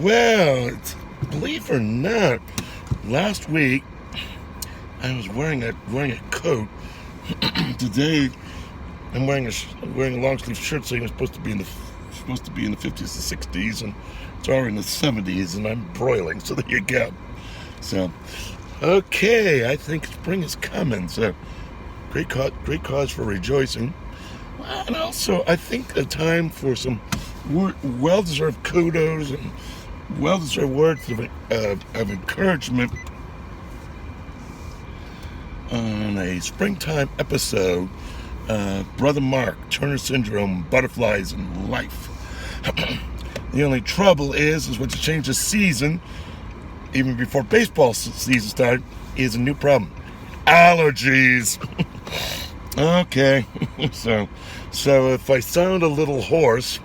Well, believe it or not, last week I was wearing a coat. Today I'm wearing a long sleeve shirt, saying it's supposed to be in the 50s and 60s, and it's already in the 70s, and I'm broiling. So there you go. So, okay, I think spring is coming. So great cause for rejoicing, and also I think a time for some well-deserved kudos and well-deserved words of encouragement on a springtime episode. Brother Mark, Turner Syndrome, Butterflies in Life. The only trouble is when you change the season, even before baseball season started, is a new problem. Allergies. Okay. So if I sound a little hoarse,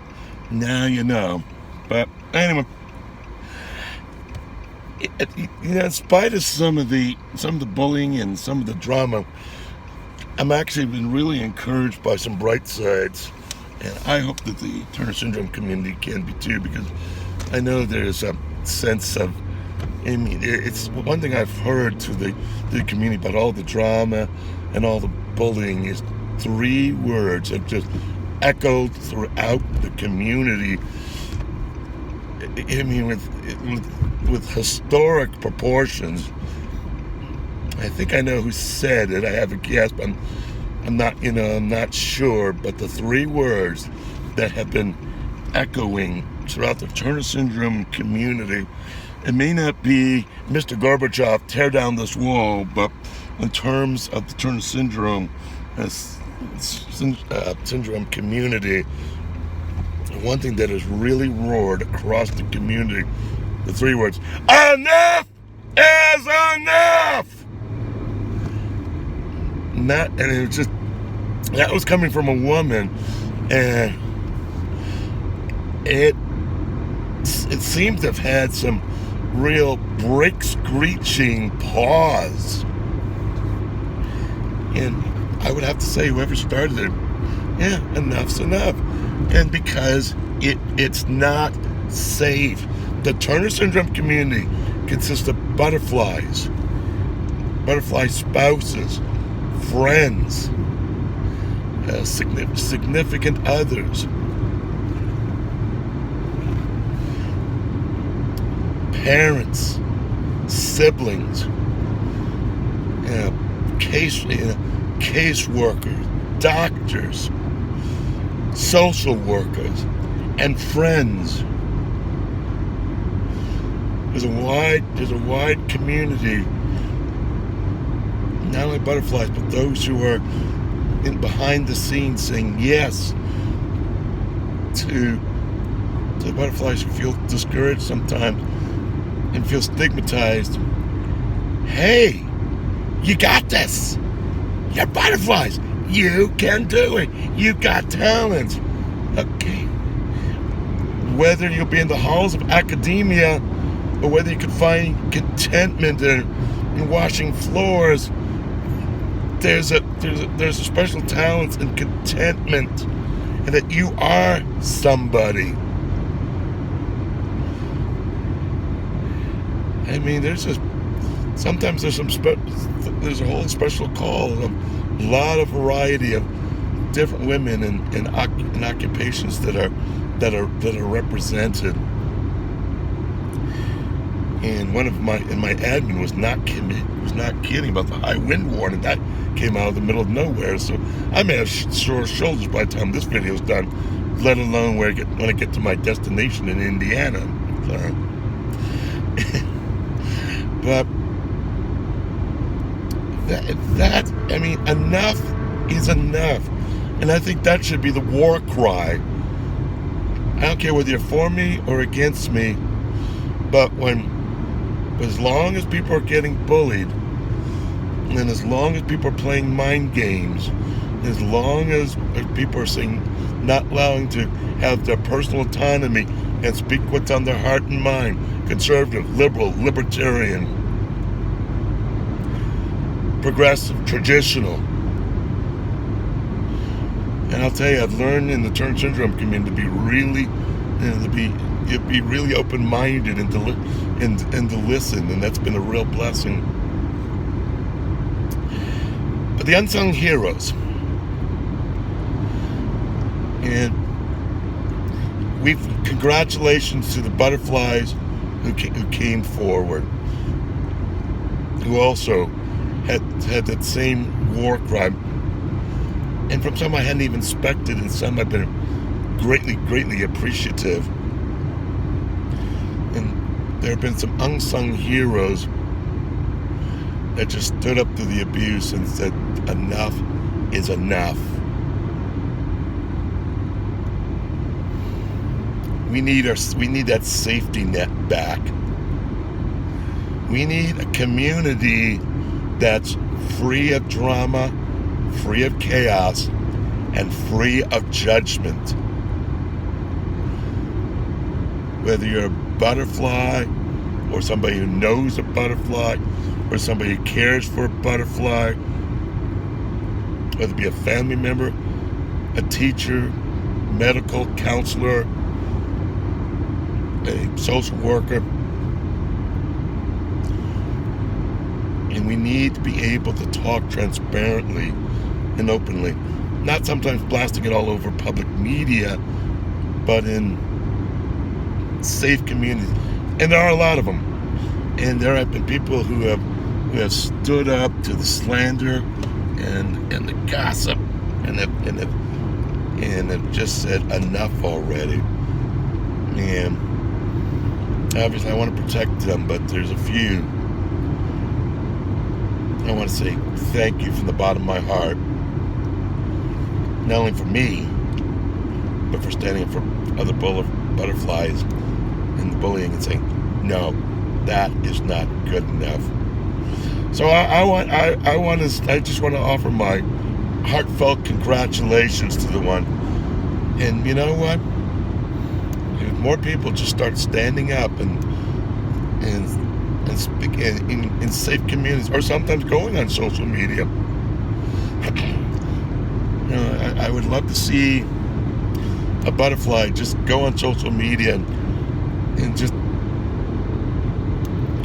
now you know. But anyway, in spite of some of the bullying and some of the drama, I'm actually been really encouraged by some bright sides, and I hope that the Turner Syndrome community can be too, because I know there's a sense of, it's one thing I've heard to the community about all the drama and all the bullying is three words have just echoed throughout the community. With historic proportions. I think I know who said it. I have a guess, but I'm not sure. But the three words that have been echoing throughout the Turner Syndrome community, it may not be Mr. Gorbachev, tear down this wall, but in terms of the Turner Syndrome syndrome community, one thing that has really roared across the community, the three words, enough is enough! And it was just, that was coming from a woman, and it seemed to have had some real brake-screeching pause. And I would have to say, whoever started it, yeah, enough's enough. And because it's not safe. The Turner Syndrome community consists of butterfly spouses, friends, significant others, parents, siblings, caseworkers, doctors, social workers, and friends. There's a wide community, not only butterflies, but those who are behind the scenes saying yes to the butterflies who feel discouraged sometimes and feel stigmatized. Hey, you got this. You're butterflies. You can do it. You got talent. Okay. Whether you'll be in the halls of academia or whether you can find contentment in washing floors, there's a special talent and contentment, and that you are somebody. Sometimes there's a whole special call, a lot of variety of different women in occupations that are represented. And one of my admin was not kidding about the high wind warning that came out of the middle of nowhere. So I may have sore shoulders by the time this video is done, let alone when I get to my destination in Indiana. So, but enough is enough, and I think that should be the war cry. I don't care whether you're for me or against me, but as long as people are getting bullied, and as long as people are playing mind games, as long as people are saying, not allowing to have their personal autonomy and speak what's on their heart and mind, conservative, liberal, libertarian, progressive, traditional. And I'll tell you, I've learned in the Turner Syndrome community to be really, to be you be really open-minded and to listen, and that's been a real blessing. But the unsung heroes, and congratulations to the butterflies who came forward, who also had that same war cry, and from some I hadn't even expected, and some I've been greatly appreciative. And there have been some unsung heroes that just stood up to the abuse and said, enough is enough. We need that safety net back. We need a community that's free of drama, free of chaos, and free of judgment. Whether you're a butterfly, or somebody who knows a butterfly, or somebody who cares for a butterfly, whether it be a family member, a teacher, medical counselor, a social worker. And we need to be able to talk transparently and openly, not sometimes blasting it all over public media, but in safe communities. And there are a lot of them. And there have been people who have stood up to the slander and the gossip and have just said enough already. And obviously I want to protect them, but there's a few. I want to say thank you from the bottom of my heart, not only for me, but for standing up for other butterflies and the bullying and saying, no, that is not good enough. So I just want to offer my heartfelt congratulations to the one. And you know what? If more people just start standing up and speak in safe communities, or sometimes going on social media, you know, I would love to see a butterfly just go on social media and just,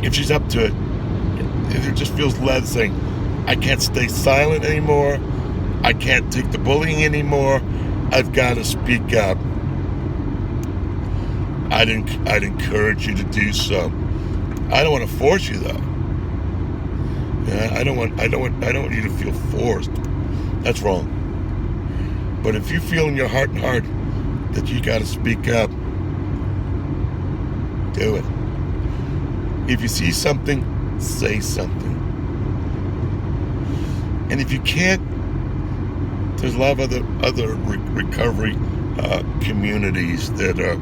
if she's up to it, if it just feels led, saying, I can't stay silent anymore, I can't take the bullying anymore, I've got to speak up. I'd encourage you to do so. I don't want to force you, though. Yeah, I don't want you to feel forced. That's wrong. But if you feel in your heart and heart that you got to speak up, do it. If you see something, say something. And if you can't, there's a lot of other recovery communities that are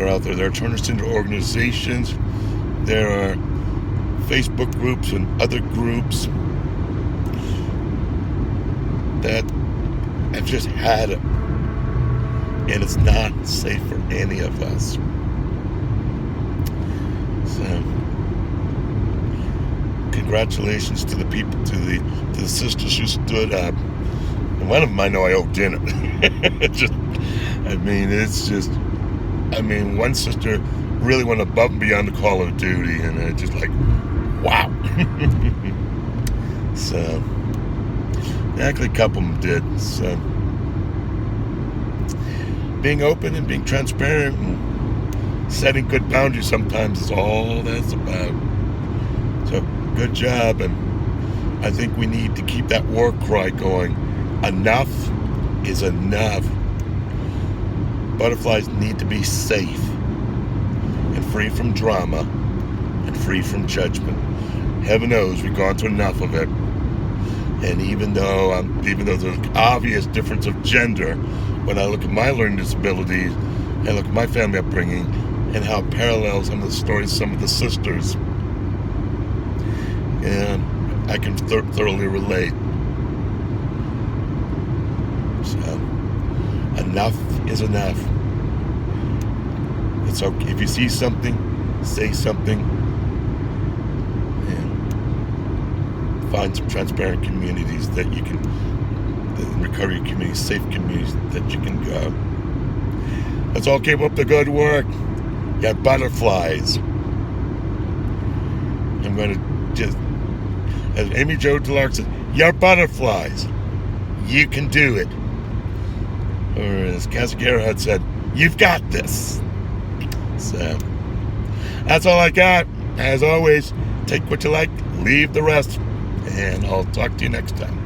out there. There are turn us into organizations. There are Facebook groups and other groups that have just had it, and it's not safe for any of us. So, congratulations to the people, to the sisters who stood up. And one of them I know I owe dinner. One sister really went above and beyond the call of duty, and it's just like, wow. So, actually a couple of them did. So, being open and being transparent and setting good boundaries sometimes is all that's about. So, good job, and I think we need to keep that war cry going. Enough is enough. Butterflies need to be safe and free from drama and free from judgment. Heaven knows we've gone through enough of it. And even though there's obvious difference of gender, when I look at my learning disabilities and look at my family upbringing and how it parallels some of the stories, some of the sisters, and I can thoroughly relate. So, enough is enough. It's okay if you see something, say something, and find some transparent communities that you can, recovery communities, safe communities that you can go. Let's all keep up the good work. You're butterflies. I'm going to just, as Amy Jo Clark said, you're butterflies. You can do it. Or as Casagera had said, you've got this. So, that's all I got. As always, take what you like, leave the rest. And I'll talk to you next time.